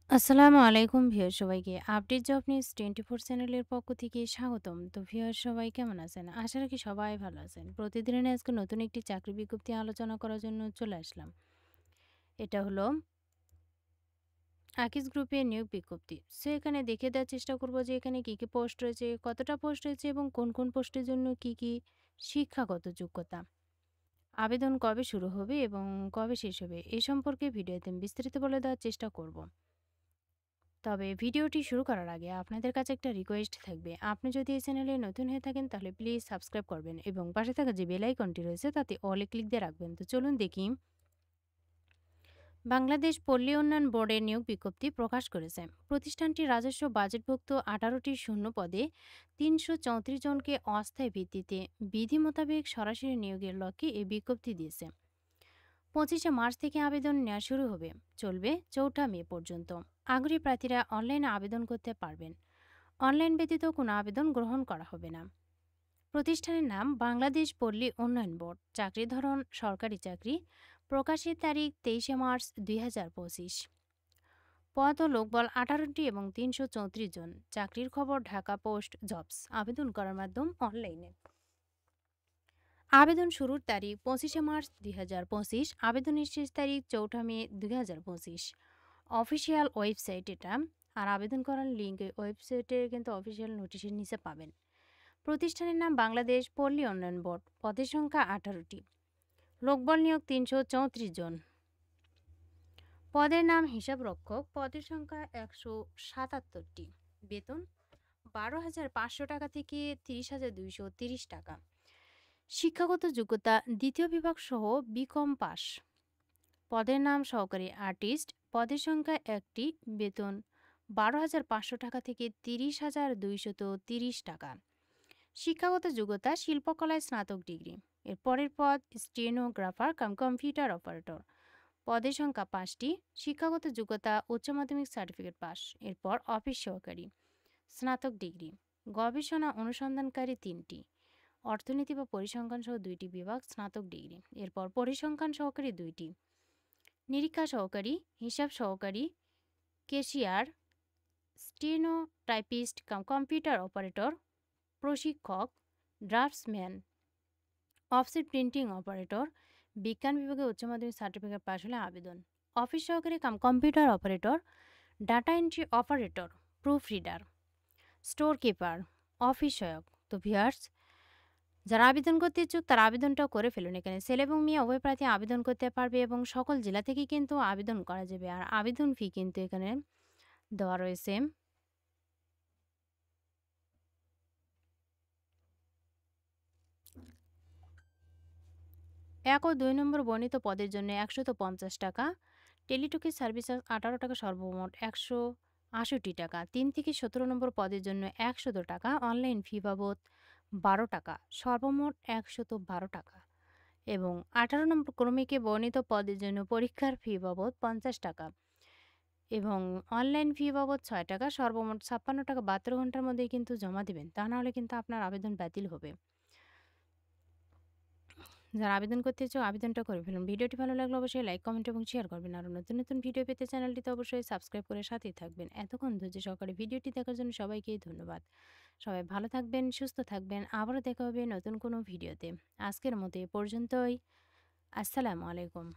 আসসালামু আলাইকুম ভিউয়ার সবাইকে আপডেট জব নিউজ 24 চ্যানেলের পক্ষ থেকে স্বাগতম। তো ভিউয়ার সবাই কেমন আছেন? আশা রাখি সবাই ভালো আছেন। প্রতিদিনের আজকে নতুন একটি চাকরি বিজ্ঞপ্তি আলোচনা করার জন্য চলে আসলাম। এটা হলো আকিজ গ্রুপের নিয়োগ বিজ্ঞপ্তি। সো এখানে দেখে দেওয়ার চেষ্টা করব যে এখানে কি কি পোস্ট রয়েছে, কতটা পোস্ট রয়েছে এবং কোন কোন পোস্টের জন্য কি কি শিক্ষাগত যোগ্যতা। আবেদন কবে শুরু হবে এবং কবে শেষ হবে এ সম্পর্কে ভিডিওতে আমি বিস্তারিত বলে দেওয়ার চেষ্টা করব। তবে ভিডিওটি শুরু করার আগে আপনাদের কাছে একটা রিকোয়েস্ট থাকবে। আপনি যদি এই চ্যানেলে নতুন হয়ে থাকেন তাহলে প্লিজ সাবস্ক্রাইব করবেন এবং পাশে থাকা যে বেল আইকনটি রয়েছে তাতে অলে ক্লিক দিয়ে রাখবেন। তো চলুন দেখি। বাংলাদেশ পল্লী উন্নয়ন বোর্ডের নিয়োগ বিজ্ঞপ্তি প্রকাশ করেছে। প্রতিষ্ঠানটি রাজস্ব বাজেটভুক্ত 18টি শূন্য পদে 334 জনকে অস্থায়ী ভিত্তিতে বিধি মোতাবেক সরাসরি নিয়োগের লক্ষ্যে এই বিজ্ঞপ্তি দিয়েছে। 25শে মার্চ থেকে আবেদন নেওয়া শুরু হবে, চলবে 4 মে পর্যন্ত। আগ্রহী প্রার্থীরা অনলাইনে আবেদন করতে পারবেন। অনলাইন ব্যতীত কোনো আবেদন গ্রহণ করা হবে না। প্রতিষ্ঠানের নাম বাংলাদেশ পল্লী উন্নয়ন বোর্ড। চাকরির ধরন সরকারি চাকরি। প্রকাশের তারিখ 23শে মার্চ 2025। পদ ও লোকবল 18টি এবং 334 জন। চাকরির খবর ঢাকা পোস্ট জবস। আবেদন করার মাধ্যম অনলাইনে। আবেদন শুরুর তারিখ 25শে মার্চ 2025। আবেদনের শেষ তারিখ 4মে 2025। অফিসিয়াল ওয়েবসাইট এটা। আর আবেদন করার লিঙ্ক ওয়েবসাইটে কিন্তু অফিসিয়াল নোটিশের নিচে পাবেন। প্রতিষ্ঠানের নাম বাংলাদেশ পল্লী উন্নয়ন বোর্ড। পদের সংখ্যা 18টি। লোকবল নিয়োগ 334 জন। পদের নাম হিসাব রক্ষক। পদের সংখ্যা 177টি। বেতন 12,500 টাকা থেকে 30,230 টাকা। শিক্ষাগত যোগ্যতা দ্বিতীয় বিভাগ সহ বিকম পাস। পদের নাম সহকারী আর্টিস্ট। পদের সংখ্যা 1টি। বেতন 12,500 টাকা থেকে 30,230 টাকা। শিক্ষাগত যোগ্যতা শিল্পকলায় স্নাতক ডিগ্রি। এর পরের পদ স্টেনোগ্রাফার কাম কম্পিউটার অপারেটর। পদের সংখ্যা 5টি। শিক্ষাগত যোগ্যতা উচ্চ মাধ্যমিক সার্টিফিকেট পাস। এরপর অফিস সহকারী স্নাতক ডিগ্রি। গবেষণা অনুসন্ধানকারী 3টি। অর্থনীতি বা পরিসংখ্যান সহ 2টি বিভাগ স্নাতক ডিগ্রি। এরপর পরিসংখ্যান সহকারী 2টি। নিরীক্ষা সহকারী, হিসাব সহকারী, cashier, steno typist cum computer operator, প্রশিক্ষক, ড্রাফটসম্যান, অফসেট প্রিন্টিং অপারেটর। বিজ্ঞান বিভাগে উচ্চ মাধ্যমিক সার্টিফিকেট পাস হলে আবেদন। অফিস সহকারী cum computer operator, data entry operator, proof reader, store keeper, office সহায়ক। তো ভিউয়ার্স, যারা আবেদন করতে ইচ্ছুক তারা আবেদনটাও করে ফেলুন। এখানে ছেলে এবং মেয়ে উভয় প্রার্থী আবেদন করতে পারবে এবং সকল জেলা থেকে কিন্তু আবেদন করা যাবে। আর আবেদন ফি কিন্তু এখানে দেওয়া রয়েছে। 1 ও 2 নম্বর বর্ণিত পদের জন্য 150 টাকা। টেলিটকি সার্ভিসেস 18 টাকা, সর্বমোট 168 টাকা। 3 থেকে 17 নম্বর পদের জন্য 100 টাকা। অনলাইন ফি বাবদ 12 টাকা, সর্বমোট 112 টাকা। এবং 18 নম্বর ক্রমিকে বর্ণিত পদের জন্য পরীক্ষার ফি বাবদ 50 টাকা এবং অনলাইন ফি বাবদ 6 টাকা, সর্বমোট 56 টাকা। 72 ঘন্টার মধ্যেই কিন্তু জমা দিবেন, তা নাহলে কিন্তু আপনার আবেদন বাতিল হবে। যারা আবেদন করতে চাও আবেদনটা করে ফেলুন। ভিডিওটি ভালো লাগলে অবশ্যই লাইক, কমেন্ট এবং শেয়ার করবেন। আরও নতুন নতুন ভিডিও পেতে চ্যানেলটিতে অবশ্যই সাবস্ক্রাইব করে সাথেই থাকবেন। এতক্ষণ ধৈর্য সহকারে ভিডিওটি দেখার জন্য সবাইকে ধন্যবাদ। সবাই ভালো থাকবেন, সুস্থ থাকবেন। আবারও দেখা হবে নতুন কোনো ভিডিওতে। আজকের মতো এ পর্যন্তই। আসসালামু আলাইকুম।